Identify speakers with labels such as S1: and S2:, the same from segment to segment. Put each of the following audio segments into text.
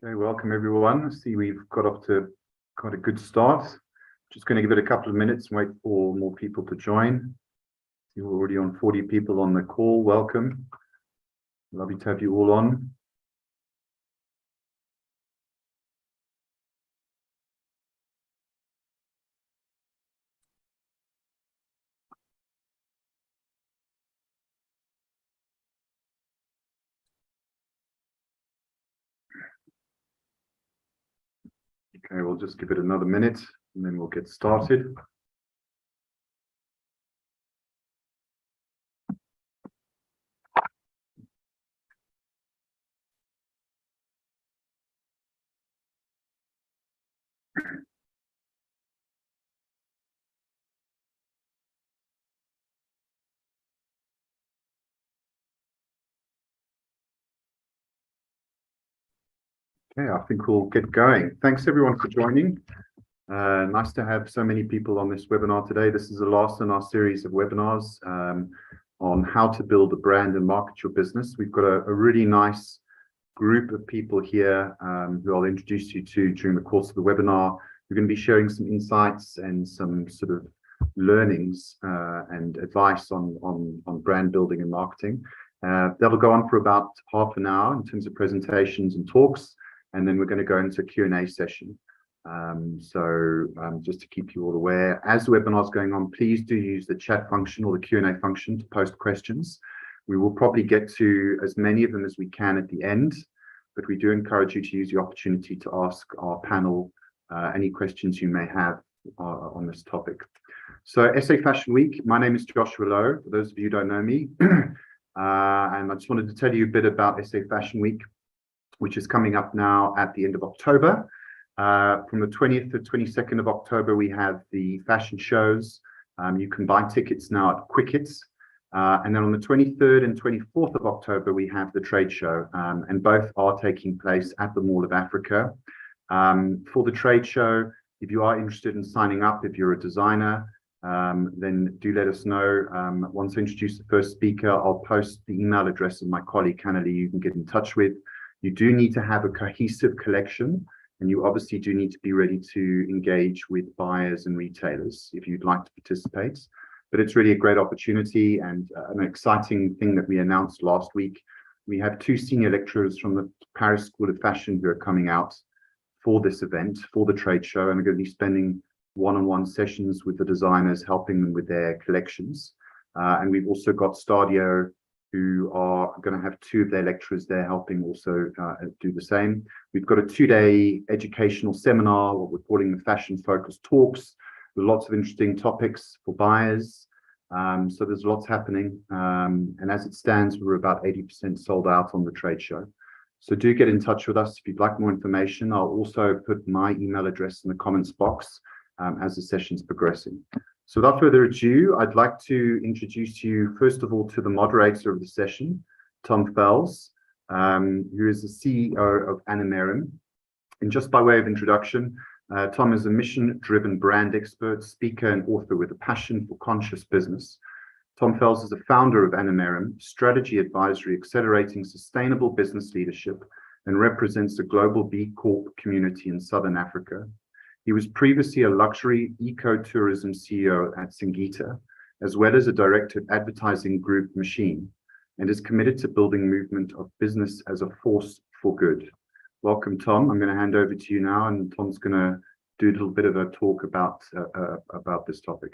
S1: Okay, welcome everyone. I see we've got off to quite a good start. Just going to give it a couple of minutes and wait for more people to join. We're already on 40 people on the call. Welcome. Lovely to have you all on. Okay, we'll just give it another minute and then we'll get started. Okay, I think we'll get going. Thanks everyone for joining. Nice to have so many people on this webinar today. This is the last in our series of webinars on how to build a brand and market your business. We've got a really nice group of people here who I'll introduce you to during the course of the webinar. We're going to be sharing some insights and some sort of learnings and advice on brand building and marketing. That'll go on for about half an hour in terms of presentations and talks, and then we're going to go into a Q&A session. Just to keep you all aware, as the webinar is going on, please do use the chat function or the Q&A function to post questions. We will probably get to as many of them as we can at the end, but we do encourage you to use the opportunity to ask our panel any questions you may have on this topic. So SA Fashion Week, my name is Joshua Lowe, for those of you who don't know me. And I just wanted to tell you a bit about SA Fashion Week, which is coming up now at the end of October. From the 20th to 22nd of October, we have the fashion shows. You can buy tickets now at Quickets. And then on the 23rd and 24th of October, we have the trade show, and both are taking place at the Mall of Africa. For the trade show, if you are interested in signing up, if you're a designer, then do let us know. Once I introduce the first speaker, I'll post the email address of my colleague, Kennedy, you can get in touch with. You do need to have a cohesive collection, and you obviously do need to be ready to engage with buyers and retailers if you'd like to participate. But it's really a great opportunity and an exciting thing that we announced last week. We have 2 senior lecturers from the Paris School of Fashion who are coming out for this event, for the trade show, and are going to be spending one-on-one sessions with the designers, helping them with their collections. And we've also got Stadio, who are going to have 2 of their lecturers there helping also do the same. We've got a 2-day educational seminar, what we're calling the Fashion Focused Talks, with lots of interesting topics for buyers. So there's lots happening. And as it stands, we're about 80% sold out on the trade show. So do get in touch with us if you'd like more information. I'll also put my email address in the comments box as the session's progressing. So without further ado, I'd like to introduce you, first of all, to the moderator of the session, Tom Fells, who is the CEO of Animerim. And just by way of introduction, Tom is a mission-driven brand expert, speaker, and author with a passion for conscious business. Tom Fells is the founder of Animerim, strategy advisory accelerating sustainable business leadership, and represents the global B Corp community in Southern Africa. He was previously a luxury eco-tourism CEO at Singita, as well as a director of advertising group Machine, and is committed to building movement of business as a force for good. Welcome, Tom. I'm going to hand over to you now, and Tom's going to do a little bit of a talk about this topic.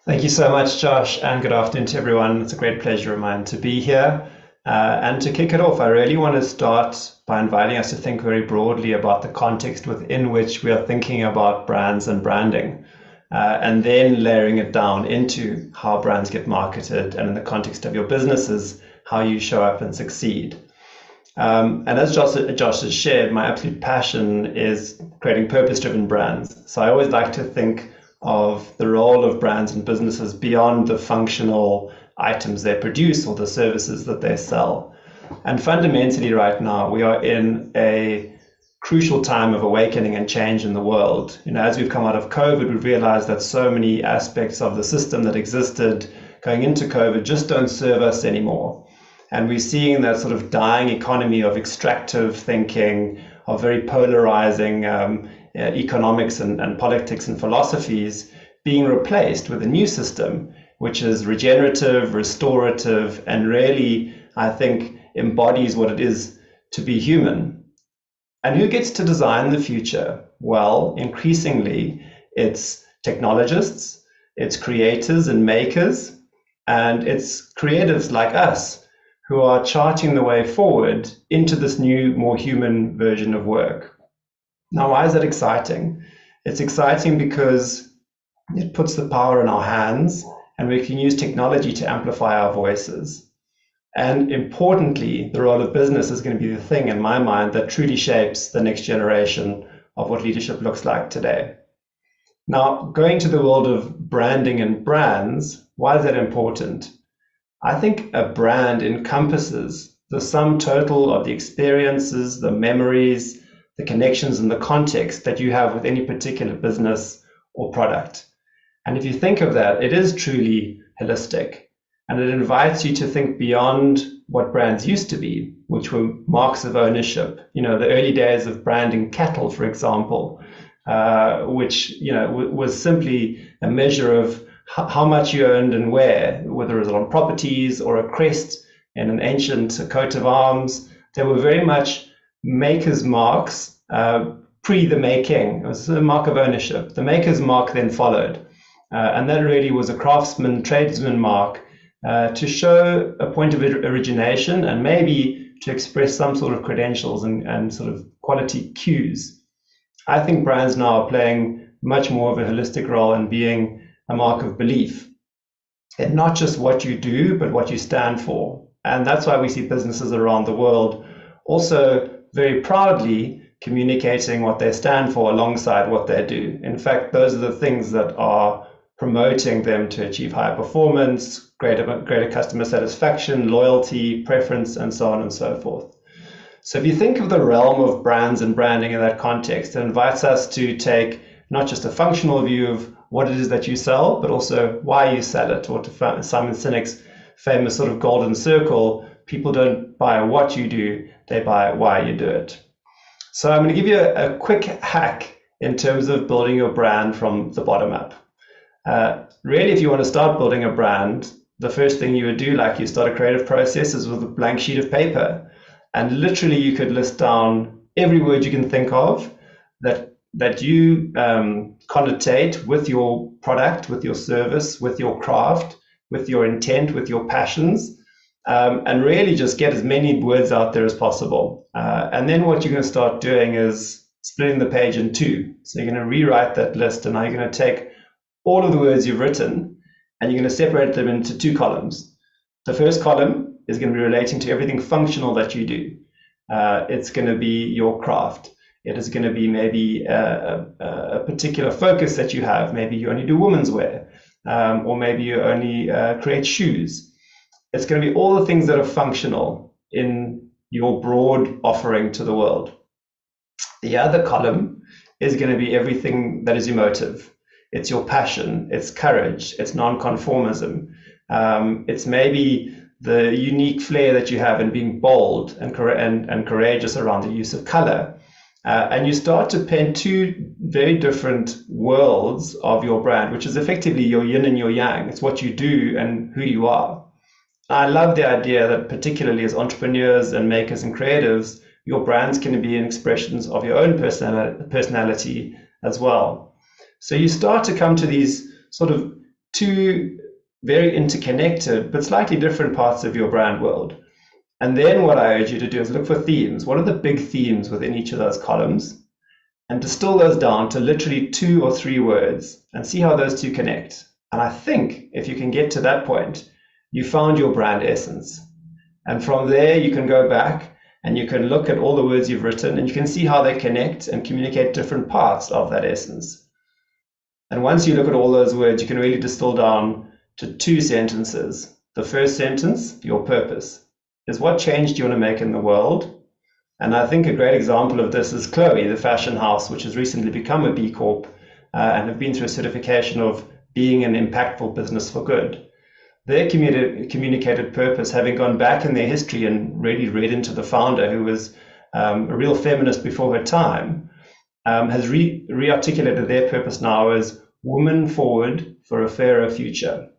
S2: Thank you so much, Josh, and good afternoon to everyone. It's a great pleasure of mine to be here. And to kick it off, I really want to start by inviting us to think very broadly about the context within which we are thinking about brands and branding, and then layering it down into how brands get marketed, and in the context of your businesses, how you show up and succeed. And as Josh has shared, my absolute passion is creating purpose-driven brands. So I always like to think of the role of brands and businesses beyond the functional items they produce or the services that they sell. And fundamentally right now, we are in a crucial time of awakening and change in the world. As we've come out of COVID, we've realized that so many aspects of the system that existed going into COVID just don't serve us anymore. And we're seeing that sort of dying economy of extractive thinking, of very polarizing economics and politics and philosophies being replaced with a new system, which is regenerative, restorative, and really, I think, embodies what it is to be human. And who gets to design the future? Well, increasingly, it's technologists, it's creators and makers, and it's creatives like us who are charting the way forward into this new, more human version of work. Now, why is that exciting? It's exciting because it puts the power in our hands, and we can use technology to amplify our voices. And importantly, the role of business is going to be the thing, in my mind, that truly shapes the next generation of what leadership looks like today. Now, going to the world of branding and brands, why is that important? I think a brand encompasses the sum total of the experiences, the memories, the connections, and the context that you have with any particular business or product. And if you think of that, it is truly holistic. And it invites you to think beyond what brands used to be, which were marks of ownership. You know, the early days of branding cattle, for example, which, you know, was simply a measure of how much you owned and where, whether it was on properties or a crest in an ancient coat of arms. They were very much maker's marks pre the making. It was a mark of ownership. The maker's mark then followed. And that really was a craftsman, tradesman mark to show a point of origination and maybe to express some sort of credentials and sort of quality cues. I think brands now are playing much more of a holistic role in being a mark of belief. And not just what you do, but what you stand for. And that's why we see businesses around the world also very proudly communicating what they stand for alongside what they do. In fact, those are the things that are promoting them to achieve higher performance, greater customer satisfaction, loyalty, preference, and so on and so forth. So if you think of the realm of brands and branding in that context, it invites us to take not just a functional view of what it is that you sell, but also why you sell it, or to Simon Sinek's famous sort of golden circle, people don't buy what you do, they buy why you do it. So I'm going to give you a quick hack in terms of building your brand from the bottom up. Really, if you want to start building a brand, the first thing you would do, like you start a creative process, is with a blank sheet of paper. And literally you could list down every word you can think of that you connotate with your product, with your service, with your craft, with your intent, with your passions, and really just get as many words out there as possible. And then what you're going to start doing is splitting the page in two. So you're going to rewrite that list, and now you're going to take all of the words you've written, and you're going to separate them into two columns. The first column is going to be relating to everything functional that you do. It's going to be your craft. It is going to be maybe a particular focus that you have. Maybe you only do women's wear, or maybe you only create shoes. It's going to be all the things that are functional in your broad offering to the world. The other column is going to be everything that is emotive. It's your passion, it's courage, it's non-conformism. It's maybe the unique flair that you have in being bold and courageous around the use of color. And you start to paint two very different worlds of your brand, which is effectively your yin and your yang. It's what you do and who you are. I love the idea that particularly as entrepreneurs and makers and creatives, your brands can be expressions of your own personality as well. So you start to come to these sort of two very interconnected but slightly different parts of your brand world. And then what I urge you to do is look for themes. What are the big themes within each of those columns? And distill those down to literally 2 or 3 words and see how those two connect. And I think if you can get to that point, you found your brand essence. And from there, you can go back and you can look at all the words you've written and you can see how they connect and communicate different parts of that essence. And once you look at all those words, you can really distill down to 2 sentences. The first sentence, your purpose, is what change do you want to make in the world? And I think a great example of this is Chloe, the fashion house, which has recently become a B Corp and have been through a certification of being an impactful business for good. their communicated purpose, having gone back in their history and really read into the founder, who was a real feminist before her time, has re-articulated their purpose now as women forward for a fairer future.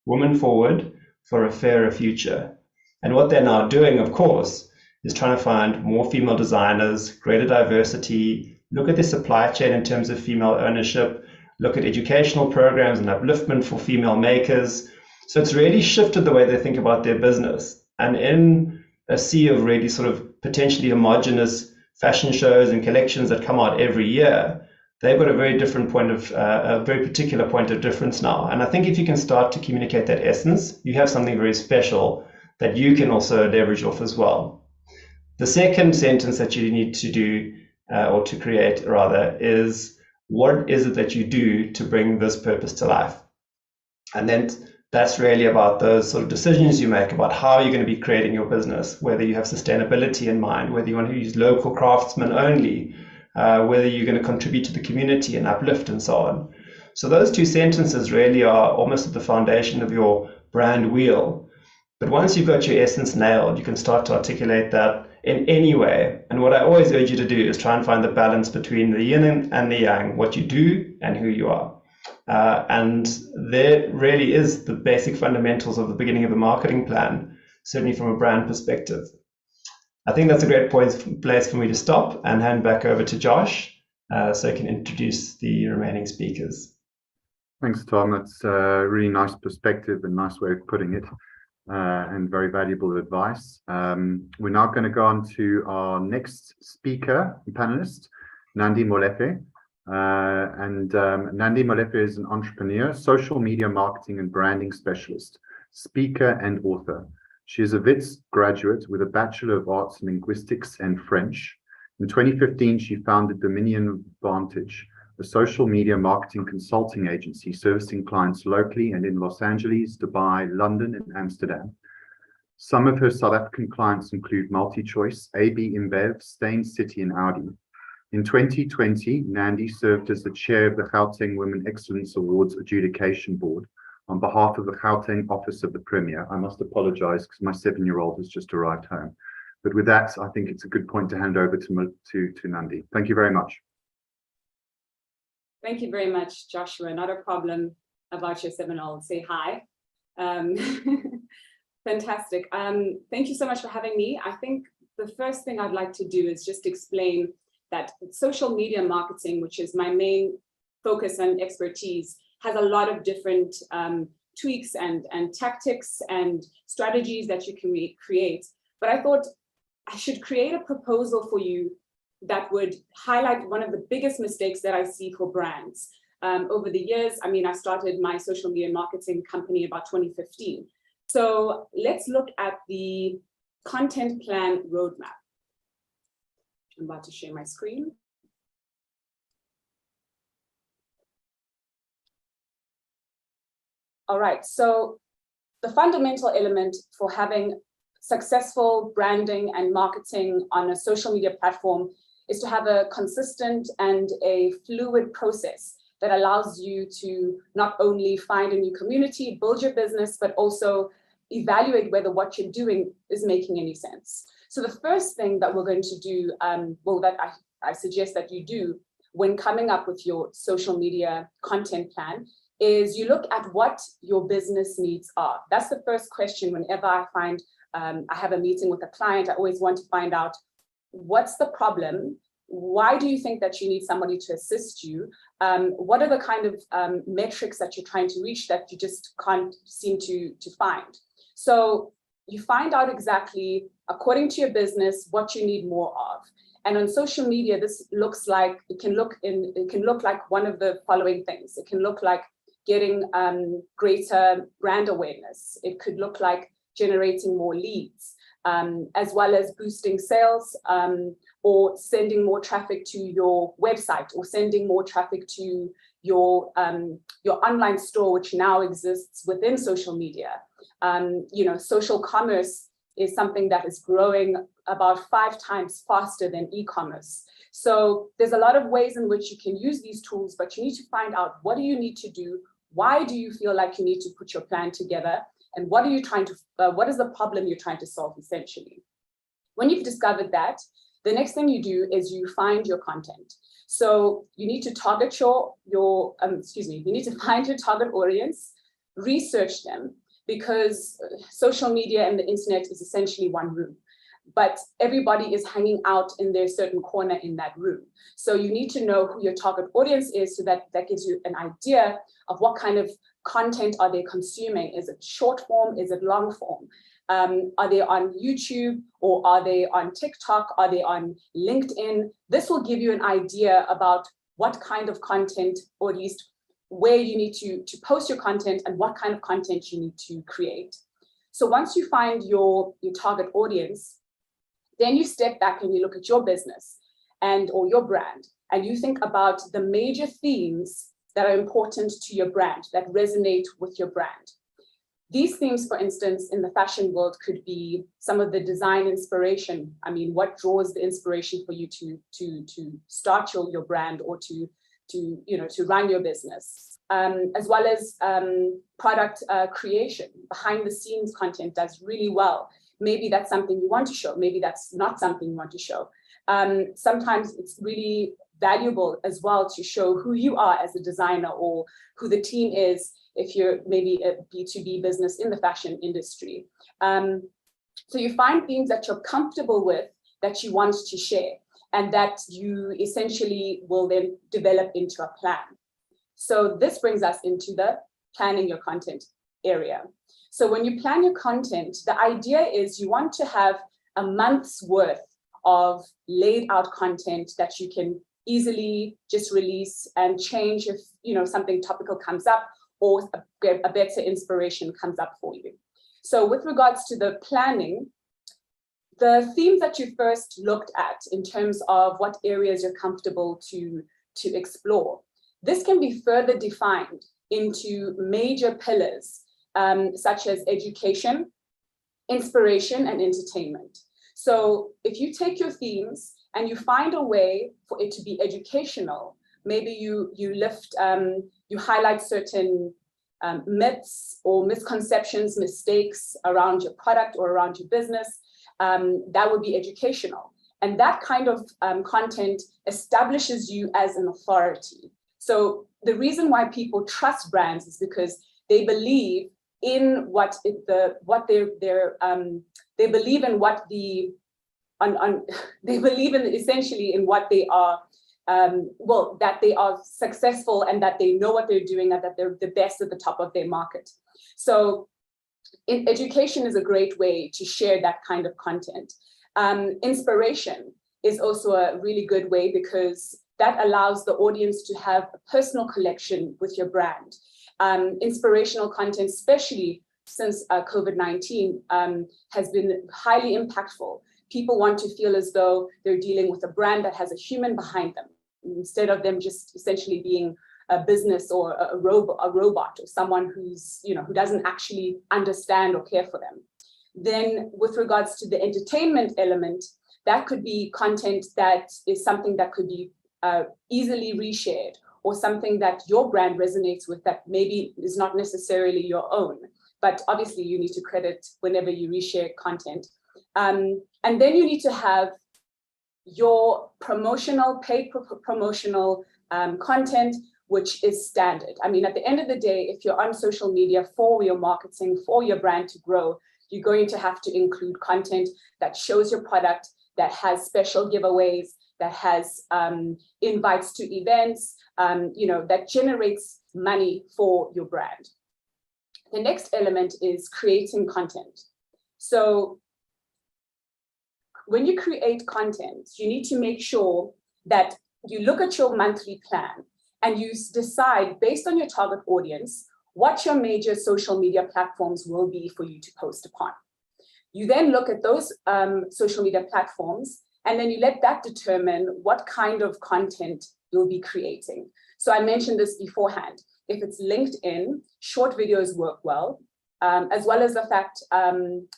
S2: Women forward for a fairer future. And what they're now doing, of course, is trying to find more female designers, greater diversity, look at their supply chain in terms of female ownership, look at educational programs and upliftment for female makers. So it's really shifted the way they think about their business. And in a sea of really sort of potentially homogenous fashion shows and collections that come out every year, they've got a very different point of, a very particular point of difference now. And I think if you can start to communicate that essence, you have something very special that you can also leverage off as well. The second sentence that you need to do, or to create rather, is what is it that you do to bring this purpose to life? And then that's really about those sort of decisions you make about how you're going to be creating your business, whether you have sustainability in mind, whether you want to use local craftsmen only, whether you're going to contribute to the community and uplift and so on. So those two sentences really are almost at the foundation of your brand wheel. But once you've got your essence nailed, you can start to articulate that in any way. And what I always urge you to do is try and find the balance between the yin and the yang, what you do and who you are. And there really is the basic fundamentals of the beginning of the marketing plan, certainly from a brand perspective. I think that's a great place for me to stop and hand back over to Josh, so he can introduce the remaining speakers.
S1: Thanks, Tom. That's a really nice perspective and nice way of putting it, and very valuable advice. We're now going to go on to our next speaker and panelist, Nandi Molefe. Nandi Molefe is an entrepreneur, social media marketing and branding specialist, speaker and author. She is a WITS graduate with a Bachelor of Arts in Linguistics and French. In 2015, she founded Dominion Vantage, a social media marketing consulting agency servicing clients locally and in Los Angeles, Dubai, London, and Amsterdam. Some of her South African clients include MultiChoice, AB InBev, Stain City, and Audi. In 2020, Nandi served as the chair of the Gauteng Women Excellence Awards Adjudication Board on behalf of the Gauteng Office of the Premier. I must apologize because my 7-year-old has just arrived home. But with that, I think it's a good point to hand over to Nandi. Thank you very much.
S3: Thank you very much, Joshua. Not a problem about your 7-year-old. Say hi. Fantastic. Thank you so much for having me. I think the first thing I'd like to do is just explain that social media marketing, which is my main focus and expertise, has a lot of different tweaks and tactics and strategies that you can create. But I thought I should create a proposal for you that would highlight one of the biggest mistakes that I see for brands. Over the years, I mean, I started my social media marketing company about 2015. So let's look at the content plan roadmap. I'm about to share my screen. All right, so the fundamental element for having successful branding and marketing on a social media platform is to have a consistent and a fluid process that allows you to not only find a new community, build your business, but also evaluate whether what you're doing is making any sense. So the first thing that we're going to do, that I suggest that you do when coming up with your social media content plan is you look at what your business needs are. That's the first question whenever I find I have a meeting with a client. I always want to find out what's the problem. Why do you think that you need somebody to assist you? What are the kind of metrics that you're trying to reach that you just can't seem to find? So you find out exactly, according to your business, what you need more of. And on social media, this looks like, it can look like one of the following things. It can look like getting greater brand awareness. It could look like generating more leads, as well as boosting sales, or sending more traffic to your website, or sending more traffic to your online store, which now exists within social media. Social commerce is something that is growing about 5 times faster than e-commerce. So there's a lot of ways in which you can use these tools, but you need to find out, what do you need to do? Why do you feel like you need to put your plan together? and what are you trying to, what is the problem you're trying to solve essentially. When you've discovered that, the next thing you do is you find your content. So you need to target you need to find your target audience, research them, because social media and the internet is essentially one room, but everybody is hanging out in their certain corner in that room. So you need to know who your target audience is, so that gives you an idea of what kind of content are they consuming. Is it short form? Is it long form? Are they on YouTube, or are they on TikTok? Are they on LinkedIn? This will give you an idea about what kind of content, or at least where you need to post your content and what kind of content you need to create. So once you find your target audience, then you step back and you look at your business or your brand, and you think about the major themes that are important to your brand, that resonate with your brand. These themes, for instance, in the fashion world could be some of the design inspiration. I mean, what draws the inspiration for you to start your brand, or to run your business, as well as product creation. Behind the scenes content does really well. Maybe that's something you want to show. Maybe that's not something you want to show. Sometimes it's really valuable as well to show who you are as a designer, or who the team is if you're maybe a B2B business in the fashion industry. So you find themes that you're comfortable with, that you want to share, and that you essentially will then develop into a plan. So this brings us into the planning your content area. So when you plan your content, the idea is you want to have a month's worth of laid out content that you can easily just release and change if something topical comes up, or a better inspiration comes up for you. So with regards to the planning, the themes that you first looked at in terms of what areas you're comfortable to explore, this can be further defined into major pillars, such as education, inspiration, and entertainment. So if you take your themes and you find a way for it to be educational, maybe you highlight certain myths or misconceptions, mistakes around your product or around your business, that would be educational. And that kind of content establishes you as an authority. So the reason why people trust brands is because they believe in they believe in essentially in what they are, that they are successful, and that they know what they're doing, and that they're the best at the top of their market. So education is a great way to share that kind of content. Inspiration is also a really good way, because that allows the audience to have a personal connection with your brand. Inspirational content, especially since COVID-19, has been highly impactful. People want to feel as though they're dealing with a brand that has a human behind them, instead of them just essentially being a business or a robot, or someone who's, who doesn't actually understand or care for them. Then with regards to the entertainment element, that could be content that is something that could be easily reshared, or something that your brand resonates with, that maybe is not necessarily your own, but obviously you need to credit whenever you reshare content. And then you need to have your paid promotional content, which is standard. I mean, at the end of the day, if you're on social media for your marketing, for your brand to grow, you're going to have to include content that shows your product, that has special giveaways, that has invites to events, that generates money for your brand. The next element is creating content. So when you create content, you need to make sure that you look at your monthly plan and you decide, based on your target audience, what your major social media platforms will be for you to post upon. You then look at those social media platforms, and then you let that determine what kind of content you'll be creating. So I mentioned this beforehand. If it's LinkedIn, short videos work well, as well as the fact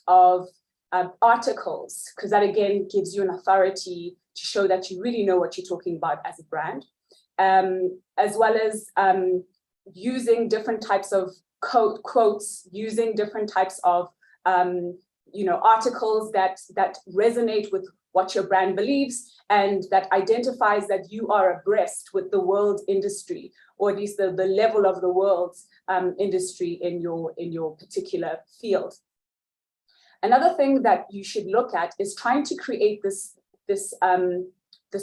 S3: of articles, because that again gives you an authority to show that you really know what you're talking about as a brand, as well as using different types of quotes, using different types of articles that resonate with what your brand believes and that identifies that you are abreast with the world industry, or at least the level of the world's industry in your particular field. Another thing that you should look at is trying to create this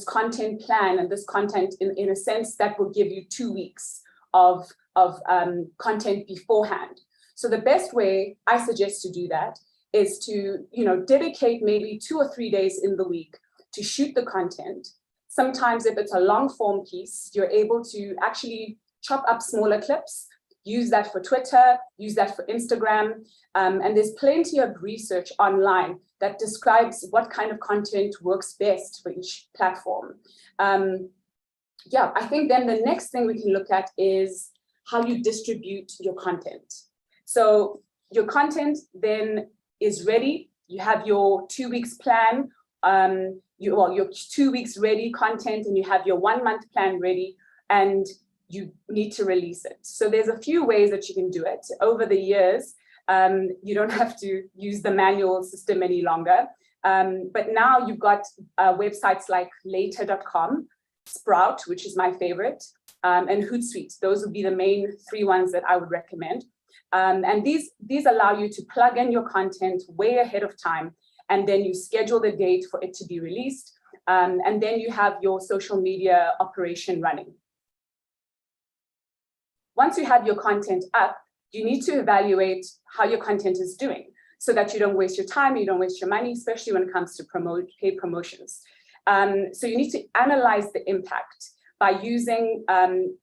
S3: content plan and this content in a sense that will give you 2 weeks of content beforehand. So the best way I suggest to do that is to dedicate maybe 2 or 3 days in the week to shoot the content. Sometimes if it's a long form piece, you're able to actually chop up smaller clips, use that for Twitter, use that for Instagram. And there's plenty of research online that describes what kind of content works best for each platform. I think then the next thing we can look at is how you distribute your content. So your content then is ready. You have your 2 weeks plan, your 2 weeks ready content, and you have your 1 month plan ready, and you need to release it. So there's a few ways that you can do it. Over the years, you don't have to use the manual system any longer. But now you've got websites like later.com, Sprout, which is my favorite, and Hootsuite. Those would be the main 3 ones that I would recommend. And these allow you to plug in your content way ahead of time, and then you schedule the date for it to be released, and then you have your social media operation running. Once you have your content up, you need to evaluate how your content is doing so that you don't waste your time, you don't waste your money, especially when it comes to paid promotions. So you need to analyze the impact by using,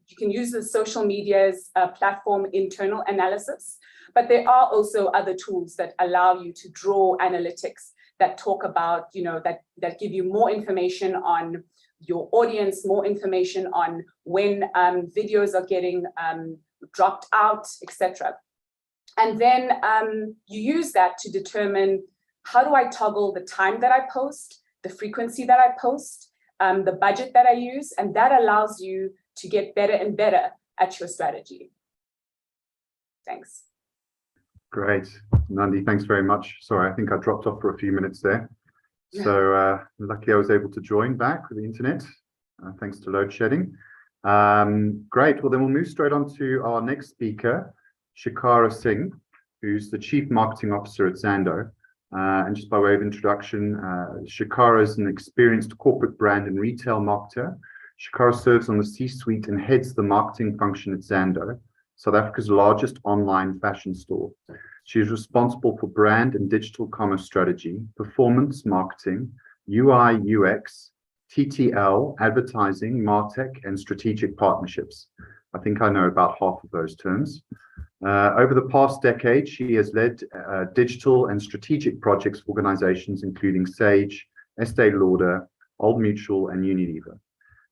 S3: you can use the social media's platform internal analysis, but there are also other tools that allow you to draw analytics that talk about, that give you more information on your audience, more information on when videos are getting dropped out, etc. And then you use that to determine, how do I toggle the time that I post, the frequency that I post, the budget that I use, and that allows you to get better and better at your strategy. Thanks.
S1: Great. Nandi, thanks very much. Sorry, I think I dropped off for a few minutes there. So luckily I was able to join back with the internet, thanks to load shedding. Great, well then we'll move straight on to our next speaker, Shikara Singh, who's the Chief Marketing Officer at Zando. And just by way of introduction, Shikara is an experienced corporate brand and retail marketer. Shikara serves on the C-suite and heads the marketing function at Zando, South Africa's largest online fashion store. She is responsible for brand and digital commerce strategy, performance marketing, UI, UX, TTL, advertising, MarTech, and strategic partnerships. I think I know about half of those terms. Over the past decade, she has led digital and strategic projects for organizations including Sage, Estee Lauder, Old Mutual, and Unilever.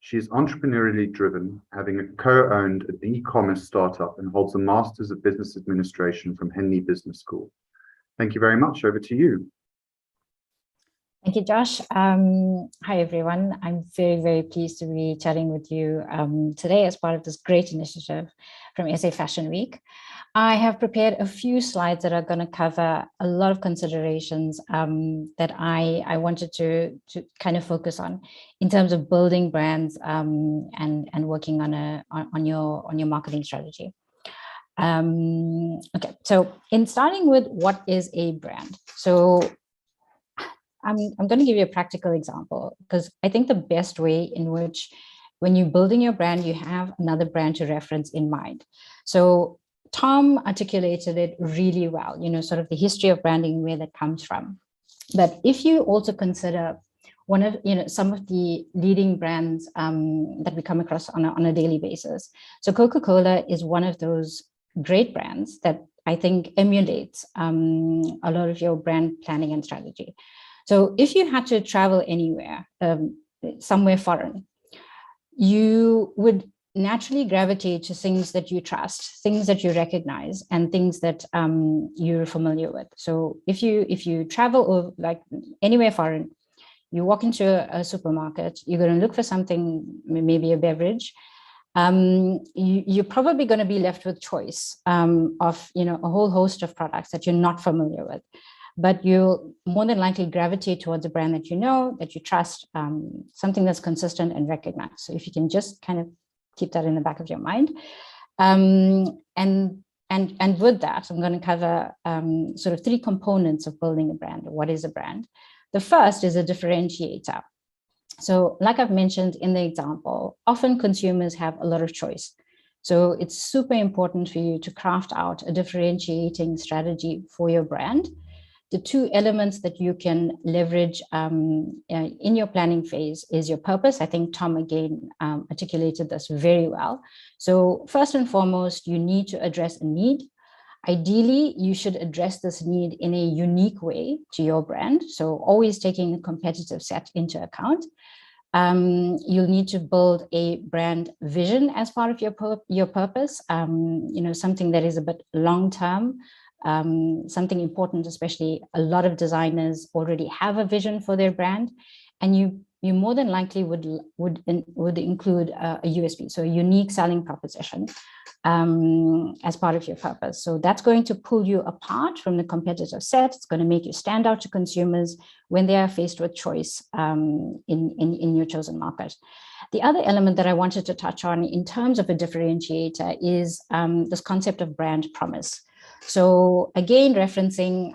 S1: She is entrepreneurially driven, having co-owned an e-commerce startup, and holds a Master's of Business Administration from Henley Business School. Thank you very much. Over to you.
S4: Thank you, Josh. Hi, everyone. I'm very, very pleased to be chatting with you today as part of this great initiative from SA Fashion Week. I have prepared a few slides that are going to cover a lot of considerations that I wanted to kind of focus on in terms of building brands and working on your marketing strategy. Okay, so in starting with what is a brand? So I'm going to give you a practical example, because I think the best way in which, when you're building your brand, you have another brand to reference in mind. So Tom articulated it really well, sort of the history of branding, where that comes from. But if you also consider one of, some of the leading brands that we come across on a daily basis. So Coca-Cola is one of those great brands that I think emulates a lot of your brand planning and strategy. So if you had to travel anywhere, somewhere foreign, you would naturally gravitate to things that you trust, things that you recognize, and things that you're familiar with. So if you travel or like anywhere foreign, you walk into a supermarket, you're going to look for something, maybe a beverage, you're probably going to be left with choice of, a whole host of products that you're not familiar with. But you'll more than likely gravitate towards a brand that you know, that you trust, something that's consistent and recognized. So if you can just kind of keep that in the back of your mind. And with that, I'm going to cover sort of 3 components of building a brand. What is a brand? The first is a differentiator. So like I've mentioned in the example, often consumers have a lot of choice. So it's super important for you to craft out a differentiating strategy for your brand. The 2 elements that you can leverage in your planning phase is your purpose. I think Tom again articulated this very well. So first and foremost, you need to address a need. Ideally, you should address this need in a unique way to your brand. So always taking the competitive set into account. You'll need to build a brand vision as part of your purpose, something that is a bit long-term. Something important, especially a lot of designers already have a vision for their brand, and you more than likely would include a USP, so a unique selling proposition, as part of your purpose. So that's going to pull you apart from the competitive set. It's going to make you stand out to consumers when they are faced with choice in your chosen market. The other element that I wanted to touch on in terms of a differentiator is this concept of brand promise. So again, referencing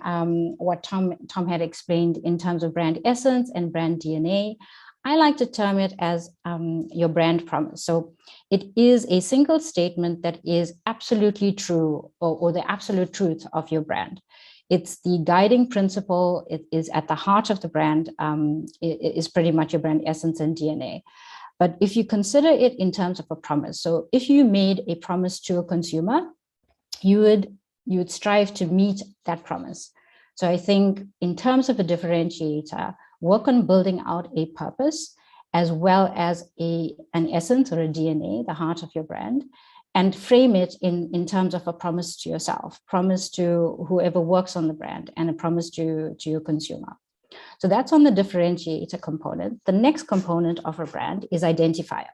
S4: what Tom had explained in terms of brand essence and brand DNA, I like to term it as your brand promise. So it is a single statement that is absolutely true, or the absolute truth of your brand. It's the guiding principle. It is at the heart of the brand. It is pretty much your brand essence and DNA. But if you consider it in terms of a promise, so if you made a promise to a consumer, you would strive to meet that promise. So I think in terms of a differentiator, work on building out a purpose as well as an essence or a DNA, the heart of your brand, and frame it in terms of a promise to yourself, promise to whoever works on the brand, and a promise to your consumer. So that's on the differentiator component. The next component of a brand is identifier.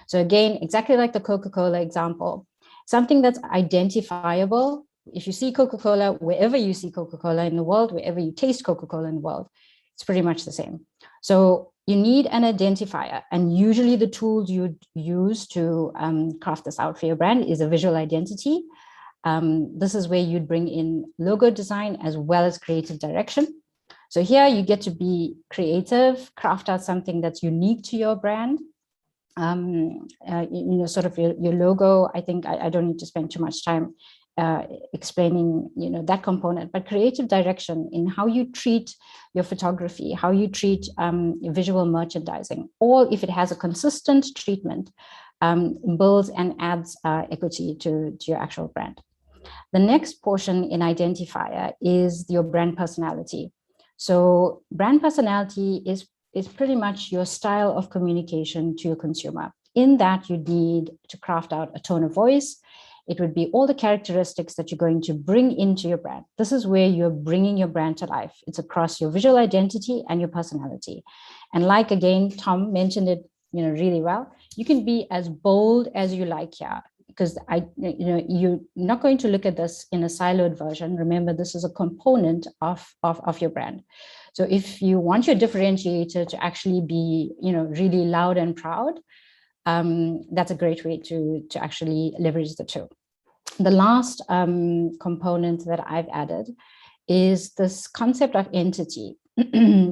S4: So again, exactly like the Coca-Cola example, something that's identifiable. If you see Coca-Cola, wherever you see Coca-Cola in the world, wherever you taste Coca-Cola in the world, it's pretty much the same. So you need an identifier, and usually the tools you use to craft this out for your brand is a visual identity. This is where you'd bring in logo design as well as creative direction. So here you get to be creative, craft out something that's unique to your brand. Sort of your logo. I think I don't need to spend too much time explaining, that component, but creative direction in how you treat your photography, how you treat visual merchandising, or if it has a consistent treatment, builds and adds equity to your actual brand. The next portion in identifier is your brand personality. So brand personality is pretty much your style of communication to your consumer. In that, you need to craft out a tone of voice. It would be all the characteristics that you're going to bring into your brand. This is where you're bringing your brand to life. It's across your visual identity and your personality. And like, again, Tom mentioned it, really well. You can be as bold as you like here, because you're not going to look at this in a siloed version. Remember, this is a component of your brand. So if you want your differentiator to actually be, really loud and proud, that's a great way to actually leverage the two. The last component that I've added is this concept of entity.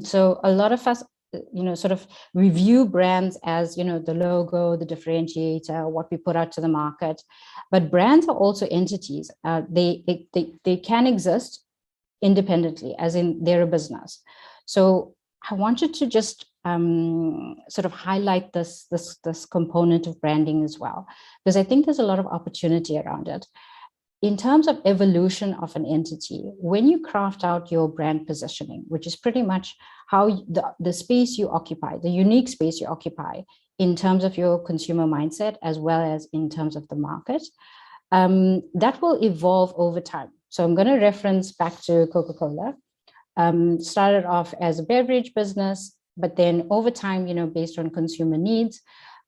S4: So a lot of us, sort of review brands as, the logo, the differentiator, what we put out to the market. But brands are also entities. They can exist independently, as in they're a business. So I wanted to just sort of highlight this component of branding as well, because I think there's a lot of opportunity around it. In terms of evolution of an entity, when you craft out your brand positioning, which is pretty much how the space you occupy, the unique space you occupy in terms of your consumer mindset, as well as in terms of the market, that will evolve over time. So I'm going to reference back to Coca-Cola. Started off as a beverage business, but then over time, based on consumer needs,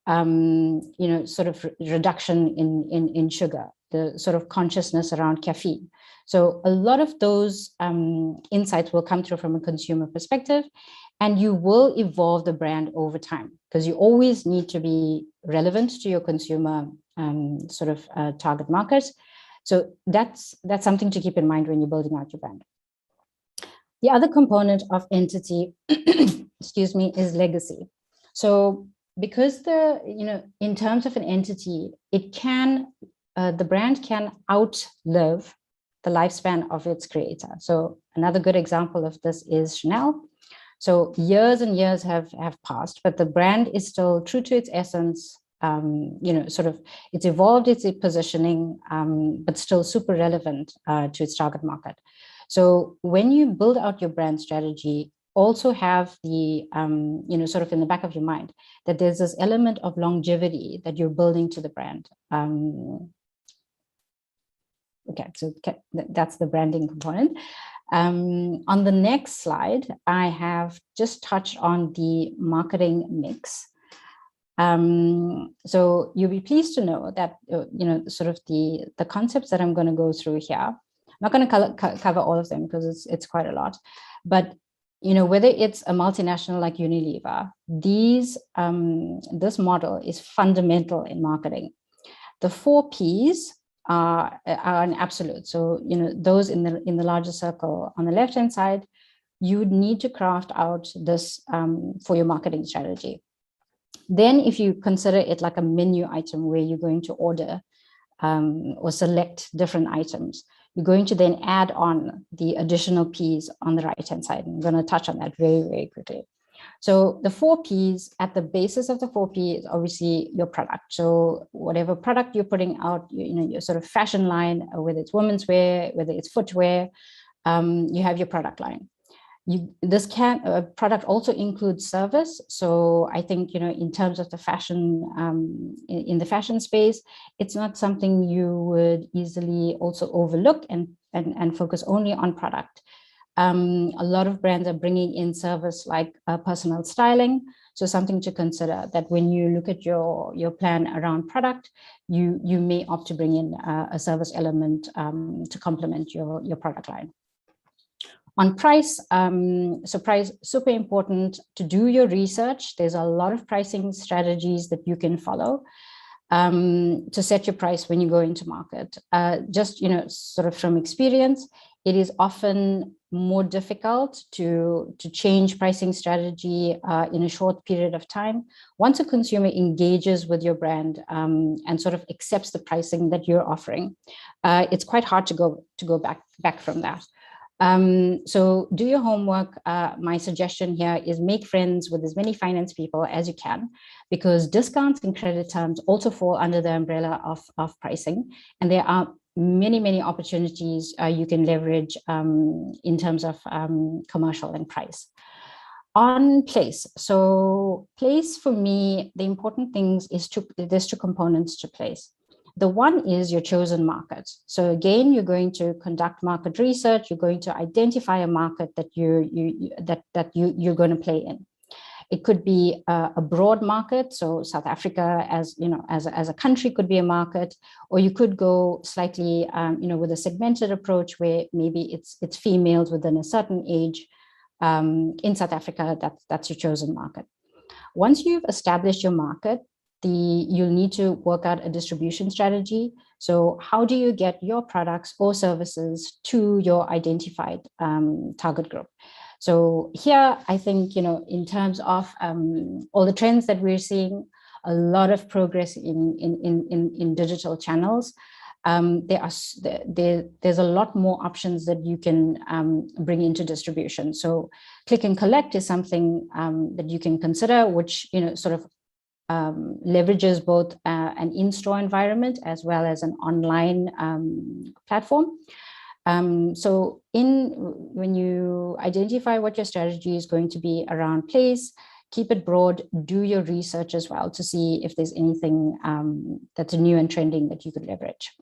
S4: sort of reduction in sugar, the sort of consciousness around caffeine. So a lot of those insights will come through from a consumer perspective, and you will evolve the brand over time, because you always need to be relevant to your consumer target market. So that's something to keep in mind when you're building out your brand. The other component of entity, excuse me, is legacy. So because in terms of an entity, it can, the brand can outlive the lifespan of its creator. So another good example of this is Chanel. So years and years have passed, but the brand is still true to its essence. It's evolved its positioning, but still super relevant to its target market. So when you build out your brand strategy, also have the, sort of in the back of your mind, that there's this element of longevity that you're building to the brand. Okay, so that's the branding component. On the next slide, I have just touched on the marketing mix. So you'll be pleased to know that, sort of the concepts that I'm going to go through here, I'm not going to cover all of them because it's quite a lot, but whether it's a multinational like Unilever, this model is fundamental in marketing. The 4 Ps are an absolute. So, those in the larger circle on the left-hand side, you would need to craft out this for your marketing strategy. Then if you consider it like a menu item where you're going to order or select different items, you're going to then add on the additional Ps on the right-hand side. I'm going to touch on that very, very quickly. So the 4 Ps, at the basis of the 4 Ps is obviously your product. So whatever product you're putting out, your sort of fashion line, whether it's women's wear, whether it's footwear, you have your product line. This product also includes service. So I think, in terms of the fashion, in the fashion space, it's not something you would easily also overlook and focus only on product. A lot of brands are bringing in service like personal styling. So something to consider, that when you look at your plan around product, you may opt to bring in a service element to complement your product line. On price, so price, super important to do your research. There's a lot of pricing strategies that you can follow to set your price when you go into market. Just, sort of from experience, it is often more difficult to change pricing strategy in a short period of time. Once a consumer engages with your brand and sort of accepts the pricing that you're offering, it's quite hard to go back from that. So do your homework. My suggestion here is make friends with as many finance people as you can, because discounts and credit terms also fall under the umbrella of pricing. And there are many opportunities you can leverage in terms of commercial and price. On place. So place, for me, the important things is there's 2 components to place. The one is your chosen market. So again, you're going to conduct market research. You're going to identify a market that you're going to play in. It could be a broad market. So South Africa, as a country, could be a market, or you could go slightly, with a segmented approach where maybe it's females within a certain age. In South Africa, that's your chosen market. Once you've established your market, you'll need to work out a distribution strategy. So how do you get your products or services to your identified target group? So here, I think, in terms of all the trends that we're seeing, a lot of progress in digital channels. There's a lot more options that you can bring into distribution. So click and collect is something that you can consider, which, sort of leverages both an in-store environment as well as an online platform. So when you identify what your strategy is going to be around place, keep it broad, do your research as well to see if there's anything that's new and trending that you could leverage.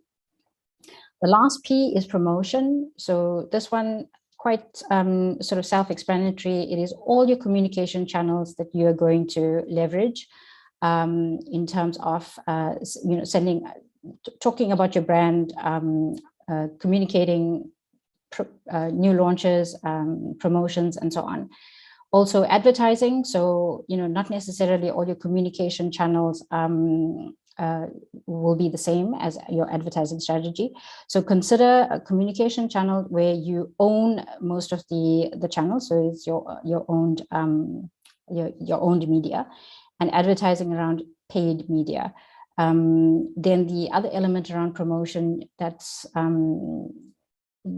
S4: The last P is promotion. So this one, quite sort of self-explanatory. It is all your communication channels that you are going to leverage in terms of talking about your brand, communicating new launches, promotions, and so on. Also advertising, so not necessarily all your communication channels will be the same as your advertising strategy. So consider a communication channel where you own most of the channels, so it's your owned media, and advertising around paid media. Then the other element around promotion that's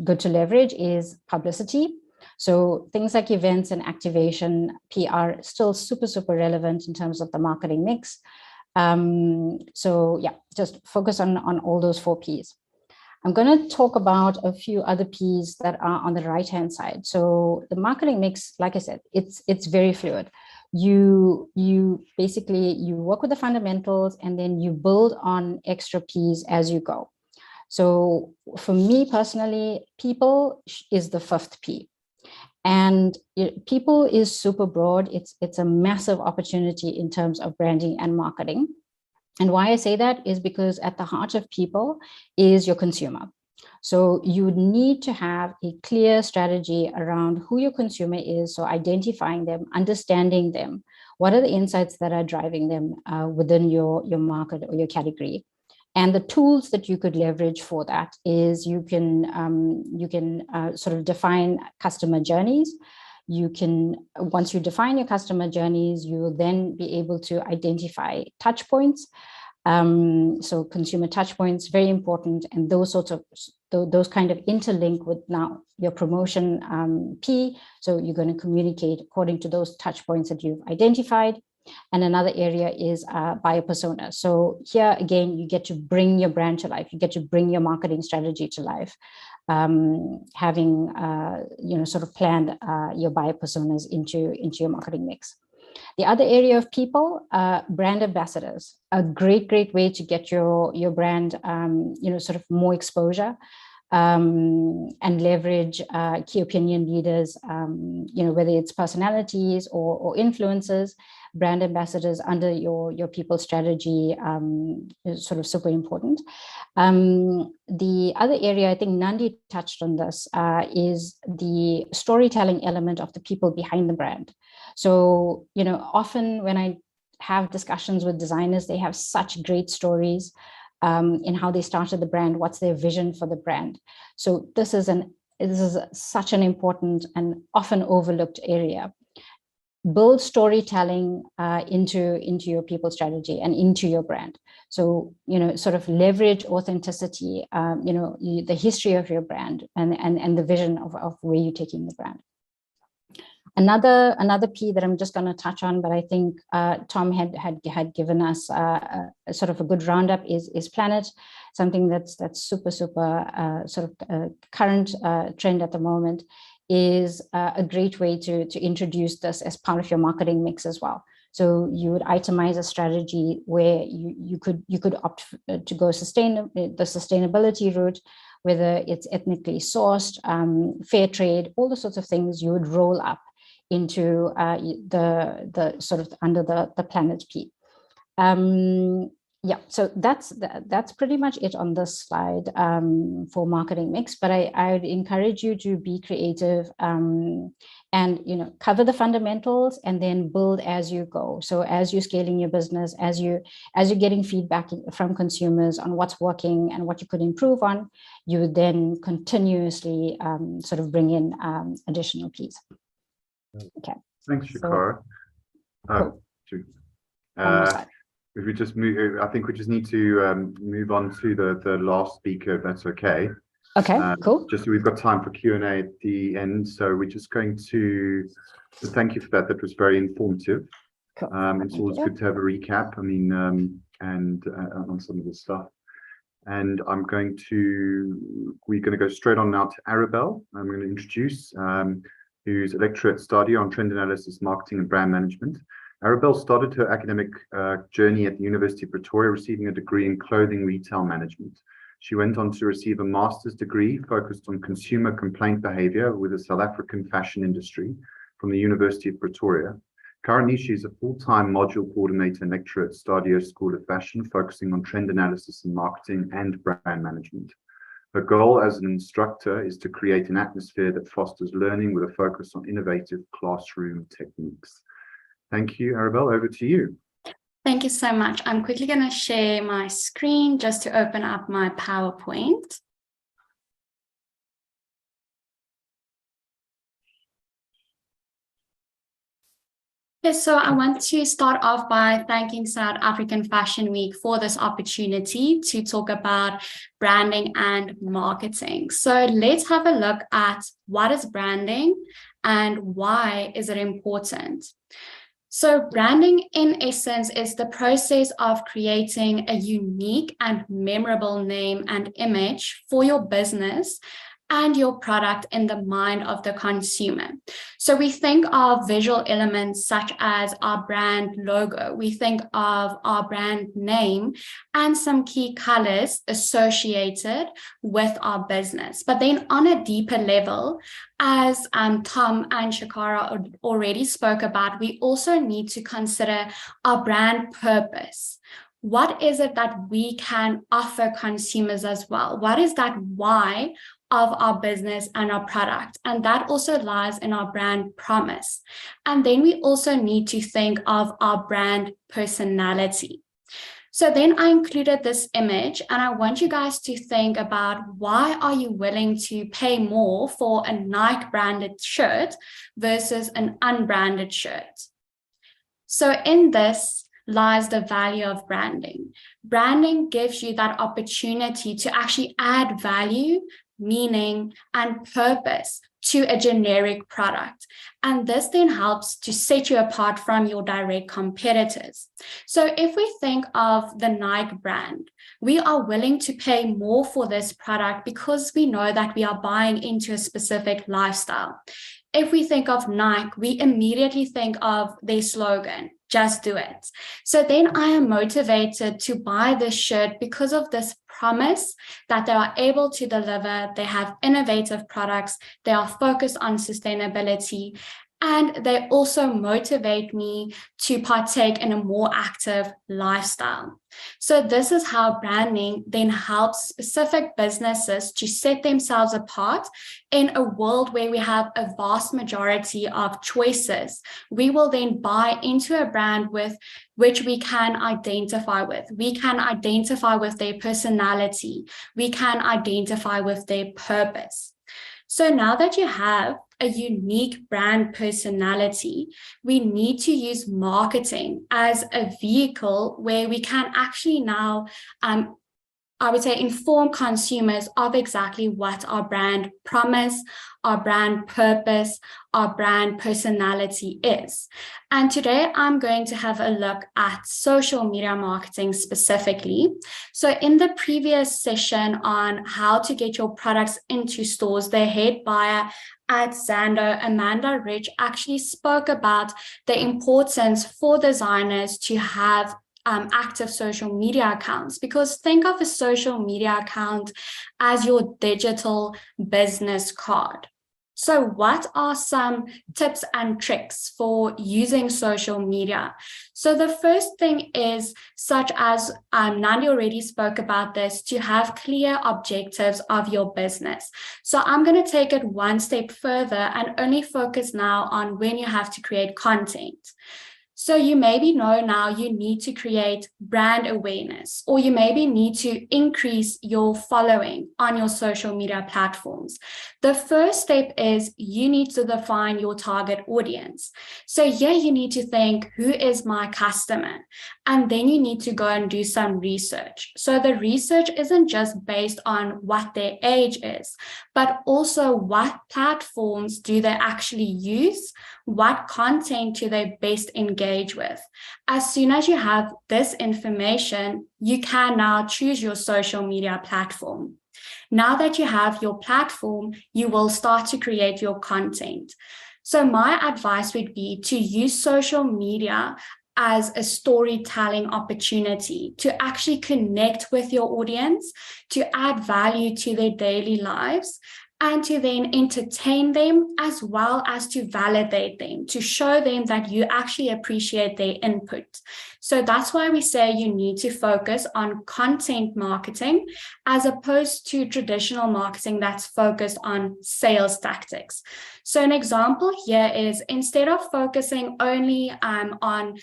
S4: good to leverage is publicity. So things like events and activation, PR, still super, super relevant in terms of the marketing mix. So yeah, just focus on all those 4 Ps. I'm going to talk about a few other Ps that are on the right-hand side. So the marketing mix, like I said, it's very fluid. You basically, you work with the fundamentals and then you build on extra Ps as you go. So for me personally, people is the 5th P. And people is super broad. It's a massive opportunity in terms of branding and marketing. And why I say that is because at the heart of people is your consumer. So you need to have a clear strategy around who your consumer is. So identifying them, understanding them. What are the insights that are driving them within your market or your category? And the tools that you could leverage for that is you can sort of define customer journeys. You can, once you define your customer journeys, you will then be able to identify touch points. So consumer touch points, very important. And those kind of interlink with now your promotion P. So you're going to communicate according to those touch points that you've identified. And another area is buyer persona. So here again, you get to bring your brand to life. You get to bring your marketing strategy to life, having sort of planned your buyer personas into your marketing mix. The other area of people, brand ambassadors, a great way to get your brand, sort of more exposure. And leverage key opinion leaders, whether it's personalities or influencers. Brand ambassadors under your people strategy is sort of super important. The other area, I think Nandi touched on this, is the storytelling element of the people behind the brand. So, often when I have discussions with designers, they have such great stories in how they started the brand, what's their vision for the brand. So this is such an important and often overlooked area. Build storytelling into your people strategy and into your brand. So, sort of leverage authenticity, the history of your brand and the vision of where you're taking the brand. Another P that I'm just going to touch on, but I think Tom had given us a sort of a good roundup is planet, something that's super sort of current trend at the moment, is a great way to introduce this as part of your marketing mix as well. So you would itemize a strategy where you could opt to go the sustainability route, whether it's ethnically sourced, fair trade, all the sorts of things you would roll up into the sort of under the planet P. Yeah, so that's pretty much it on this slide for marketing mix. But I would encourage you to be creative and cover the fundamentals and then build as you go. So as you're scaling your business, as you're getting feedback from consumers on what's working and what you could improve on, you would then continuously sort of bring in additional Ps. Okay.
S1: Thanks, Shakara.
S4: Cool.
S1: If we just move, I think we just need to move on to the last speaker, if that's okay.
S4: Okay, cool.
S1: Just so we've got time for Q&A at the end. So we're just going to thank you for that. That was very informative.
S4: Cool.
S1: It's always good to have a recap. I mean, and on some of this stuff. And we're going to go straight on now to Arabelle. I'm going to introduce, who's a lecturer at Stadio on trend analysis, marketing, and brand management. Arabelle started her academic journey at the University of Pretoria, receiving a degree in clothing retail management. She went on to receive a master's degree focused on consumer complaint behavior with the South African fashion industry from the University of Pretoria. Currently, she's a full-time module coordinator and lecturer at Stadio School of Fashion, focusing on trend analysis and marketing and brand management. Her goal as an instructor is to create an atmosphere that fosters learning with a focus on innovative classroom techniques. Thank you, Arabelle. Over to you.
S5: Thank you so much. I'm quickly going to share my screen just to open up my PowerPoint. Yes, so I want to start off by thanking South African Fashion Week for this opportunity to talk about branding and marketing. So let's have a look at what is branding and why is it important. So branding, in essence, is the process of creating a unique and memorable name and image for your business and your product in the mind of the consumer. So we think of visual elements such as our brand logo, we think of our brand name and some key colors associated with our business. But then on a deeper level, as Tom and Shakara already spoke about, we also need to consider our brand purpose. What is it that we can offer consumers as well? What is that why of our business and our product? And that also lies in our brand promise. And then we also need to think of our brand personality. So then I included this image, and I want you guys to think about, why are you willing to pay more for a Nike branded shirt versus an unbranded shirt? So in this lies the value of branding. Branding gives you that opportunity to actually add value, meaning, and purpose to a generic product. And this then helps to set you apart from your direct competitors. So if we think of the Nike brand, we are willing to pay more for this product because we know that we are buying into a specific lifestyle. If we think of Nike, we immediately think of their slogan, just do it. So then I am motivated to buy this shirt because of this promise that they are able to deliver, they have innovative products, they are focused on sustainability, and they also motivate me to partake in a more active lifestyle. So this is how branding then helps specific businesses to set themselves apart in a world where we have a vast majority of choices. We will then buy into a brand with which we can identify with. We can identify with their personality. We can identify with their purpose. So now that you have a unique brand personality, we need to use marketing as a vehicle where we can actually now, I would say, inform consumers of exactly what our brand promise, our brand purpose, our brand personality is. And today I'm going to have a look at social media marketing specifically. So in the previous session on how to get your products into stores, the head buyer at Zando, Amanda Rich, actually spoke about the importance for designers to have active social media accounts, because think of a social media account as your digital business card. So what are some tips and tricks for using social media? So the first thing is, such as Nandi already spoke about this, to have clear objectives of your business. So I'm going to take it one step further and only focus now on when you have to create content. So you maybe know now you need to create brand awareness, or you maybe need to increase your following on your social media platforms. The first step is you need to define your target audience. So here you need to think, who is my customer? And then you need to go and do some research. So the research isn't just based on what their age is, but also what platforms do they actually use? What content do they best engage with? As soon as you have this information, you can now choose your social media platform. Now that you have your platform, you will start to create your content. So my advice would be to use social media as a storytelling opportunity to actually connect with your audience, to add value to their daily lives, and to then entertain them as well as to validate them, to show them that you actually appreciate their input. So that's why we say you need to focus on content marketing as opposed to traditional marketing that's focused on sales tactics. So an example here is, instead of focusing only on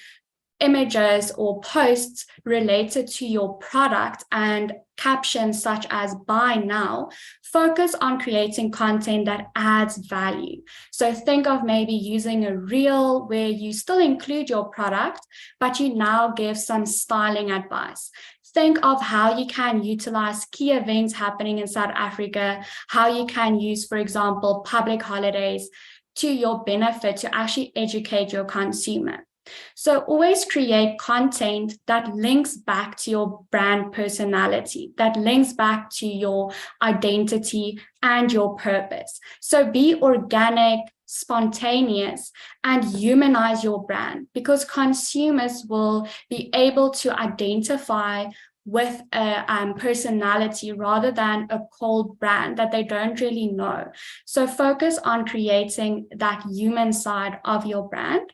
S5: images or posts related to your product and captions such as buy now, focus on creating content that adds value. So think of maybe using a reel where you still include your product, but you now give some styling advice. Think of how you can utilize key events happening in South Africa, how you can use, for example, public holidays to your benefit to actually educate your consumer. So always create content that links back to your brand personality, that links back to your identity and your purpose. So be organic, spontaneous, and humanize your brand, because consumers will be able to identify with a personality rather than a cold brand that they don't really know. So focus on creating that human side of your brand.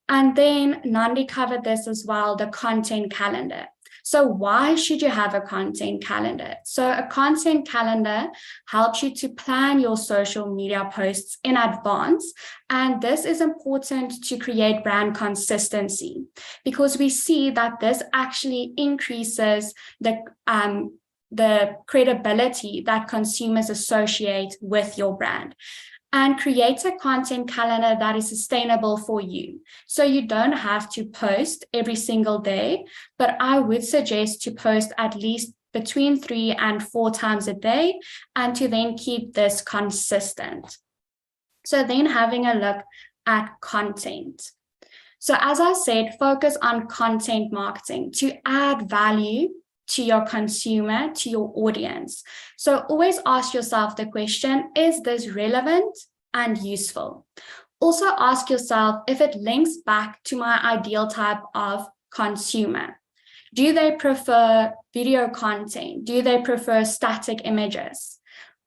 S5: And then Nandi covered this as well, the content calendar. So why should you have a content calendar? So a content calendar helps you to plan your social media posts in advance. And this is important to create brand consistency, because we see that this actually increases the credibility that consumers associate with your brand. And create a content calendar that is sustainable for you. So you don't have to post every single day, but I would suggest to post at least between 3 and 4 times a day, and to then keep this consistent. So then having a look at content. So as I said, focus on content marketing to add value to your consumer, to your audience. So always ask yourself the question, is this relevant and useful? Also ask yourself if it links back to my ideal type of consumer. Do they prefer video content? Do they prefer static images?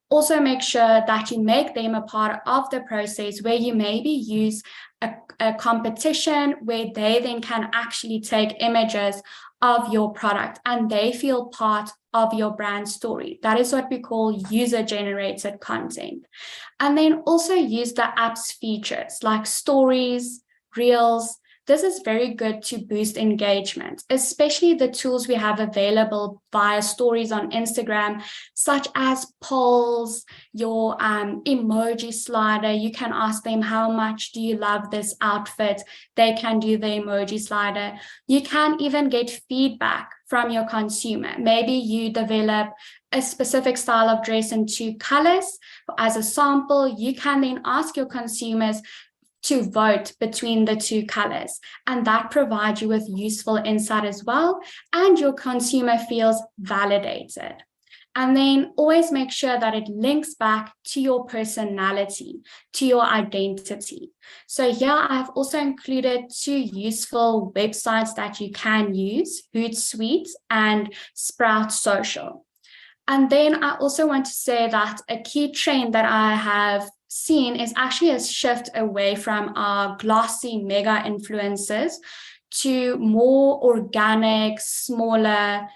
S5: Also make sure that you make them a part of the process, where you maybe use a competition where they then can actually take images of your product and they feel part of your brand story. That is what we call user-generated content. And then also use the app's features like stories, reels. This is very good to boost engagement, especially the tools we have available via stories on Instagram, such as polls, your emoji slider. You can ask them, how much do you love this outfit? They can do the emoji slider. You can even get feedback from your consumer. Maybe you develop a specific style of dress in 2 colors. As a sample, you can then ask your consumers to vote between the 2 colors, and that provides you with useful insight as well, and your consumer feels validated. And then always make sure that it links back to your personality, to your identity. So here I've also included 2 useful websites that you can use, Hootsuite and Sprout Social. And then I also want to say that a key trend that I have seen is actually a shift away from our glossy mega influencers to more organic, smaller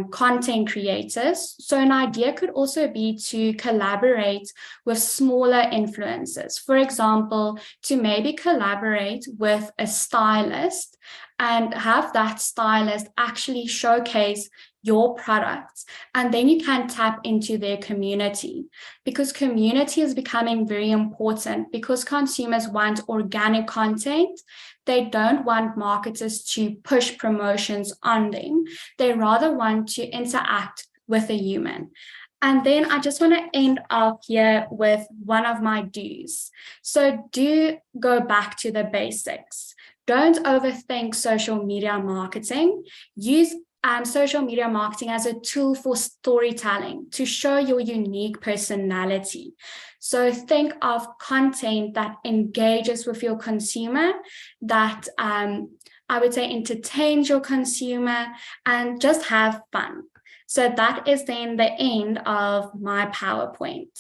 S5: content creators. So an idea could also be to collaborate with smaller influencers. For example, to maybe collaborate with a stylist and have that stylist actually showcase your products, and then you can tap into their community, because community is becoming very important, because consumers want organic content. They don't want marketers to push promotions on them. They rather want to interact with a human. And then I just want to end up here with one of my do's. So do go back to the basics. Don't overthink social media marketing. Use social media marketing as a tool for storytelling to show your unique personality. So think of content that engages with your consumer, that I would say entertains your consumer, and just have fun. So that is then the end of my PowerPoint.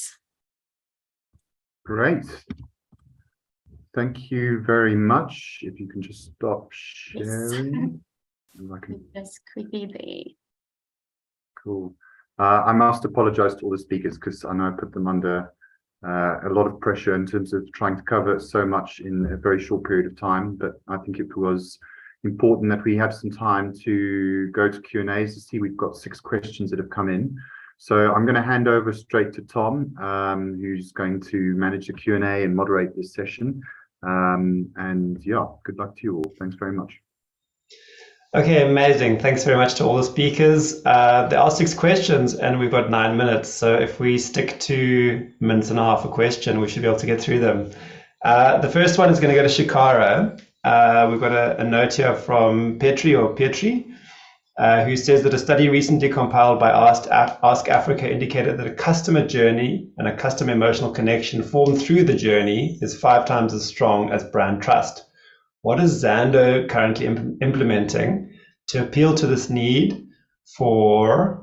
S1: Great. Thank you very much. If you can just stop sharing. And I can...
S5: Just quickly there.
S1: Cool. I must apologize to all the speakers because I know I put them under a lot of pressure in terms of trying to cover so much in a very short period of time, but I think it was important that we have some time to go to Q&As to see we've got 6 questions that have come in. So I'm going to hand over straight to Tom, who's going to manage the Q&A and moderate this session. And yeah, good luck to you all. Thanks very much.
S2: Okay, amazing. Thanks very much to all the speakers. There are 6 questions and we've got 9 minutes. So if we stick to 1.5 minutes a question, we should be able to get through them. The first one is going to go to Shikara. We've got a note here from Petri, who says that a study recently compiled by Ask Africa indicated that a customer journey and a customer emotional connection formed through the journey is 5 times as strong as brand trust. What is Zando currently implementing to appeal to this need for,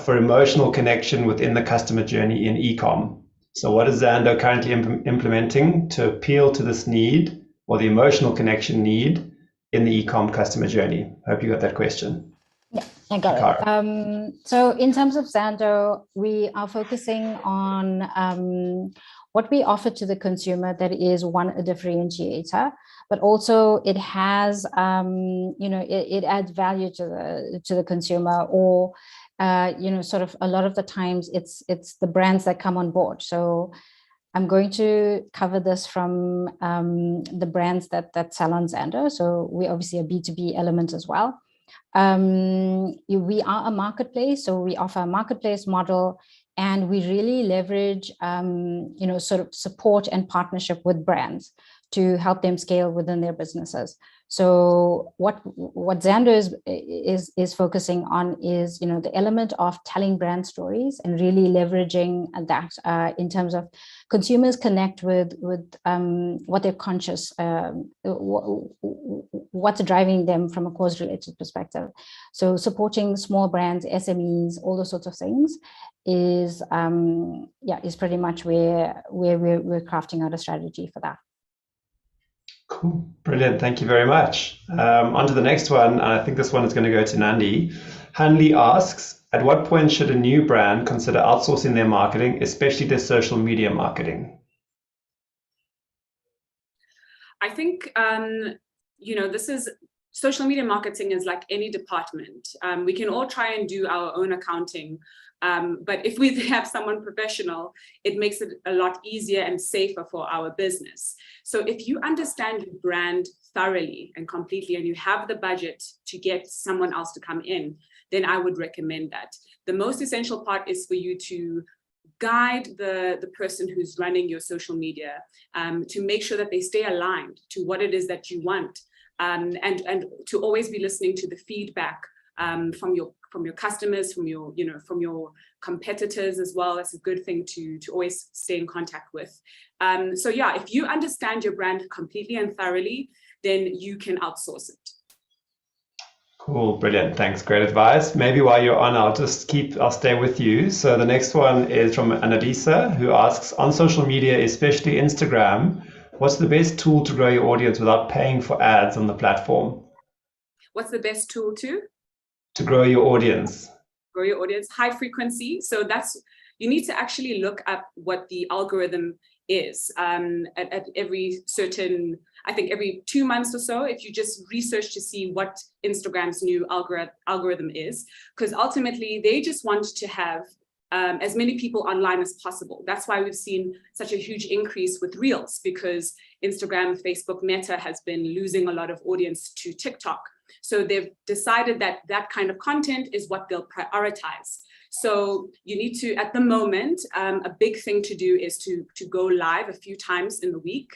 S2: for emotional connection within the customer journey in e-com? So what is Zando currently implementing to appeal to this need or the emotional connection need in the e-com customer journey? Hope you got that question.
S4: Yeah, I got it. So in terms of Zando, we are focusing on what we offer to the consumer that is, one, a differentiator, but also it has, it adds value to the consumer, or, sort of a lot of the times it's the brands that come on board. So I'm going to cover this from the brands that sell on Zando. So we obviously a B2B element as well. We are a marketplace, so we offer a marketplace model, and we really leverage, sort of support and partnership with brands to help them scale within their businesses. So what Zando is focusing on is, the element of telling brand stories and really leveraging that in terms of consumers connect with what they're conscious, what's driving them from a cause-related perspective. So supporting small brands, SMEs, all those sorts of things is pretty much where we're crafting out a strategy for that.
S2: Cool, brilliant, thank you very much. On to the next one, and I think this one is going to go to Nandi. Hanley asks, at what point should a new brand consider outsourcing their marketing, especially their social media marketing?
S3: I think, social media marketing is like any department. We can all try and do our own accounting, but if we have someone professional, it makes it a lot easier and safer for our business. So if you understand your brand thoroughly and completely, and you have the budget to get someone else to come in, then I would recommend that. The most essential part is for you to guide the person who's running your social media to make sure that they stay aligned to what it is that you want, and to always be listening to the feedback from your customers, from your competitors as well. That's a good thing to always stay in contact with. So yeah, if you understand your brand completely and thoroughly, then you can outsource it.
S2: Cool, brilliant, thanks, great advice. Maybe while you're on, I'll stay with you. So the next one is from Anadisa, who asks, on social media, especially Instagram, what's the best tool to grow your audience without paying for ads on the platform? What's the best tool to grow your audience? Grow your audience, high frequency. So you need to actually look up what the algorithm is at every certain, I think every 2 months or so, if you just research to see what Instagram's new algorithm is, because ultimately they just want to have as many people online as possible. That's why we've seen such a huge increase with Reels, because Instagram, Facebook, Meta has been losing a lot of audience to TikTok. So they've decided that that kind of content is what they'll prioritize. So you need to, at the moment, a big thing to do is to go live a few times in the week,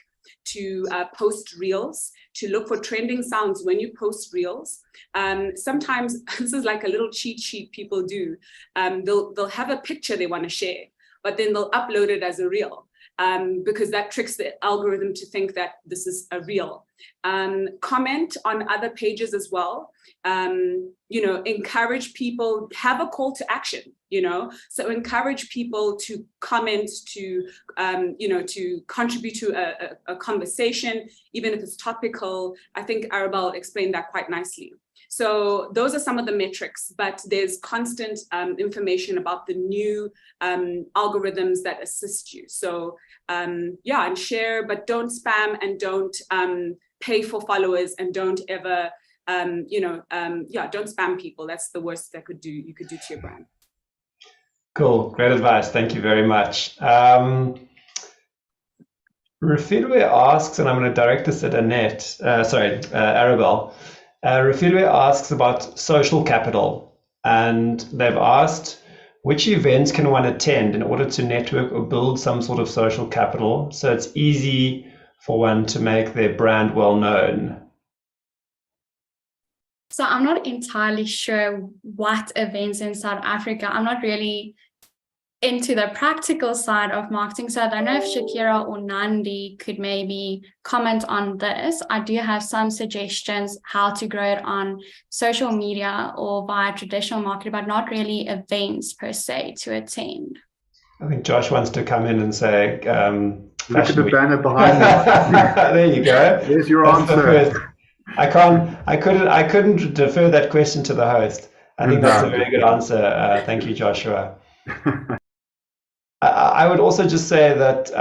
S2: to post reels, to look for trending sounds when you post reels. Sometimes this is like a little cheat sheet people do. They'll have a picture they want to share, but then they'll upload it as a reel.
S3: because that tricks the algorithm to think that this is a real. Comment on other pages as well. Encourage people, have a call to action, so encourage people to comment, to contribute to a conversation, even if it's topical. I think Arabelle explained that quite nicely. So those are some of the metrics, but there's constant information about the new algorithms that assist you. So and share, but don't spam, and don't pay for followers, and don't ever, don't spam people. That's the worst that you could do to your brand.
S2: Cool, great advice. Thank you very much. Rafidwe asks, and I'm going to direct this at Arabelle. Rafidwe asks about social capital, and they've asked, which events can one attend in order to network or build some sort of social capital so it's easy for one to make their brand well known?
S5: So I'm not entirely sure what events in South Africa. I'm not really into the practical side of marketing. So I don't know if Shakira or Nandi could maybe comment on this. I do have some suggestions how to grow it on social media or via traditional marketing, but not really events per se to attend.
S2: I think Josh wants to come in and say,
S1: look at the banner behind me.
S2: There you go.
S1: There's your answer.
S2: I couldn't defer that question to the host. I think that's a very good answer. Thank you, Joshua. I would also just say that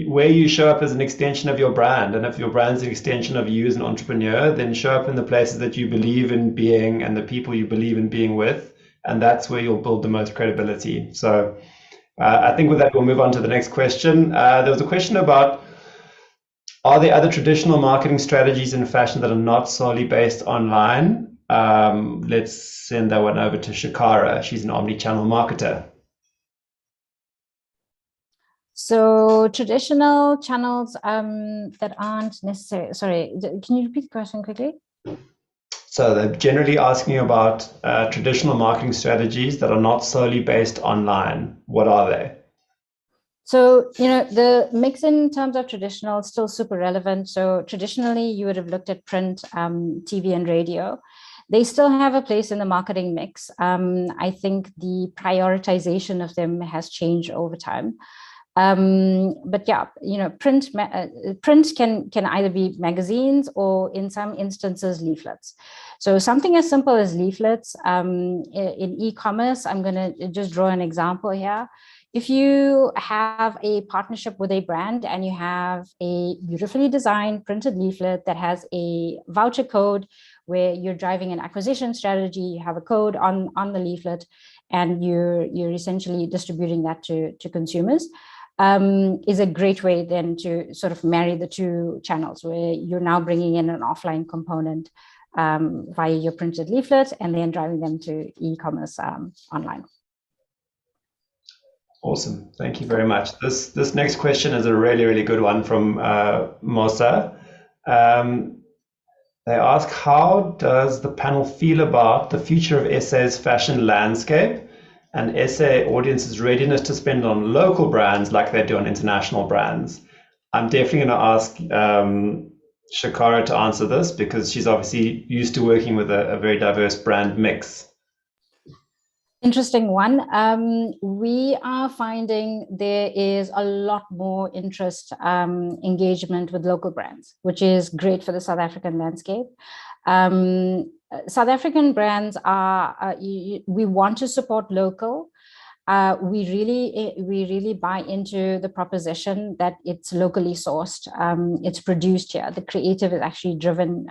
S2: where you show up as an extension of your brand, and if your brand's an extension of you as an entrepreneur, then show up in the places that you believe in being and the people you believe in being with, and that's where you'll build the most credibility. So I think with that, we'll move on to the next question. There was a question about, are there other traditional marketing strategies in fashion that are not solely based online? Let's send that one over to Shakara. She's an omni-channel marketer.
S4: So traditional channels that aren't necessary. Sorry, can you repeat the question quickly?
S2: So they're generally asking about traditional marketing strategies that are not solely based online. What are they?
S4: So, the mix in terms of traditional is still super relevant. So traditionally, you would have looked at print, TV and radio. They still have a place in the marketing mix. I think the prioritization of them has changed over time. But yeah, print can either be magazines or in some instances leaflets. So something as simple as leaflets in e-commerce, I'm going to just draw an example here. If you have a partnership with a brand and you have a beautifully designed printed leaflet that has a voucher code where you're driving an acquisition strategy, you have a code on the leaflet, and you're essentially distributing that to consumers, is a great way then to sort of marry the two channels, where you're now bringing in an offline component via your printed leaflet and then driving them to e-commerce online.
S2: Awesome. Thank you very much. This next question is a really, really good one from Mosa. They ask, how does the panel feel about the future of SA's fashion landscape and SA audience's readiness to spend on local brands like they do on international brands? I'm definitely going to ask Shakara to answer this, because she's obviously used to working with a very diverse brand mix.
S4: Interesting one. We are finding there is a lot more interest, engagement with local brands, which is great for the South African landscape. South African brands are, we want to support local. We really buy into the proposition that it's locally sourced, it's produced here. The creative is actually driven,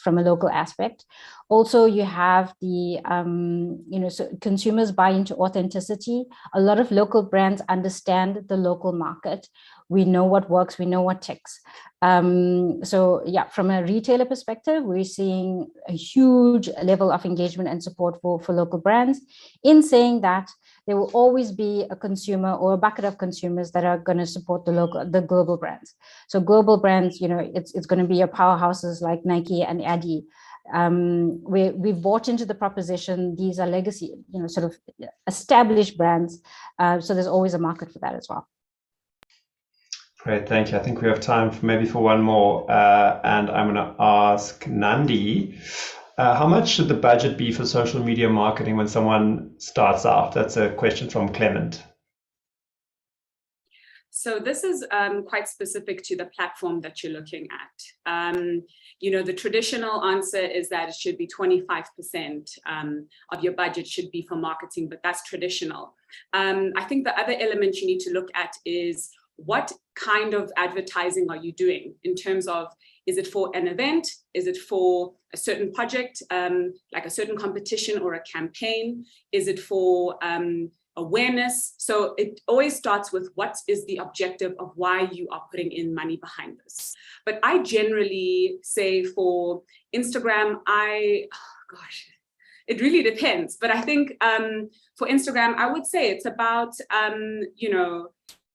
S4: from a local aspect. Also, you have the, so consumers buy into authenticity. A lot of local brands understand the local market. We know what works, we know what ticks. So yeah, from a retailer perspective, we're seeing a huge level of engagement and support for local brands, in saying that there will always be a consumer or a bucket of consumers that are going to support the global brands. So global brands, it's going to be your powerhouses like Nike and Adidas. We've bought into the proposition. These are legacy, sort of established brands. So there's always a market for that as well.
S2: Great, thank you. I think we have time for maybe for one more, and I'm going to ask Nandi, how much should the budget be for social media marketing when someone starts out? That's a question from Clement.
S3: So this is quite specific to the platform that you're looking at. The traditional answer is that it should be 25% of your budget should be for marketing, but that's traditional. I think the other element you need to look at is what kind of advertising are you doing in terms of, is it for an event? Is it for a certain project, like a certain competition or a campaign? Is it for awareness? So it always starts with what is the objective of why you are putting in money behind this. But I generally say for Instagram, it really depends. But I think for Instagram, I would say it's about,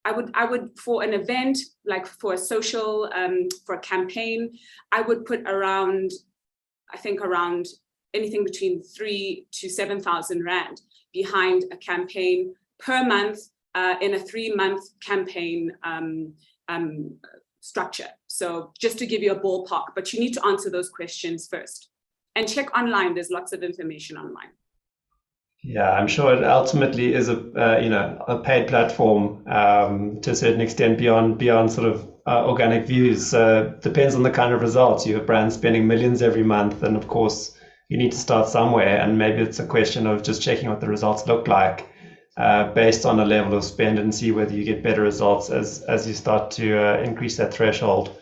S3: I would for an event, like for a social, for a campaign, I would put around anything between 3,000 to 7,000 Rand behind a campaign per month in a 3-month campaign structure. So just to give you a ballpark, but you need to answer those questions first and check online. There's lots of information online.
S2: Yeah, I'm sure it ultimately is a paid platform to a certain extent beyond sort of organic views. Depends on the kind of results. You have brands spending millions every month, and of course you need to start somewhere, and maybe it's a question of just checking what the results look like based on a level of spend and see whether you get better results as you start to increase that threshold.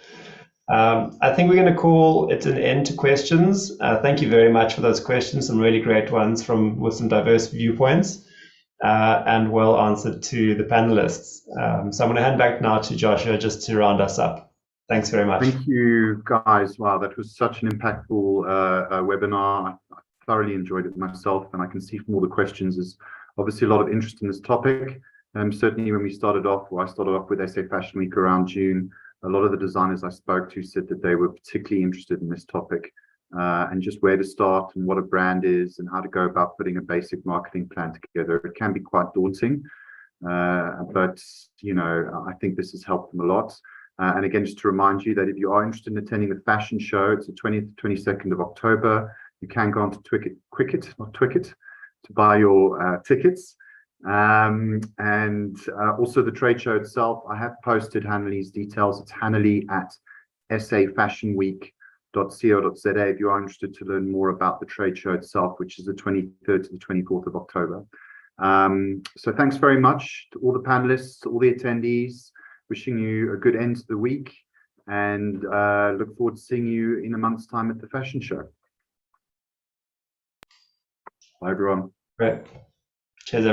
S2: I think we're going to call it an end to questions. Thank you very much for those questions, some really great ones with some diverse viewpoints and well answered to the panelists. So I'm going to hand back now to Joshua just to round us up. Thanks very much.
S1: Thank you, guys. Wow, that was such an impactful webinar. I thoroughly enjoyed it myself, and I can see from all the questions there's obviously a lot of interest in this topic. Certainly when I started off with SA Fashion Week around June, a lot of the designers I spoke to said that they were particularly interested in this topic and just where to start and what a brand is and how to go about putting a basic marketing plan together. It can be quite daunting, but I think this has helped them a lot. And again, just to remind you that if you are interested in attending the fashion show, it's the 20th, 22nd of October. You can go on to Twicket to buy your tickets. And also the trade show itself, I have posted Hanley's details. It's Hanley at safashionweek.co.za if you are interested to learn more about the trade show itself, which is the 23rd to the 24th of October. So thanks very much to all the panelists, all the attendees. Wishing you a good end to the week, and look forward to seeing you in a month's time at the fashion show. Bye, everyone.
S2: Great.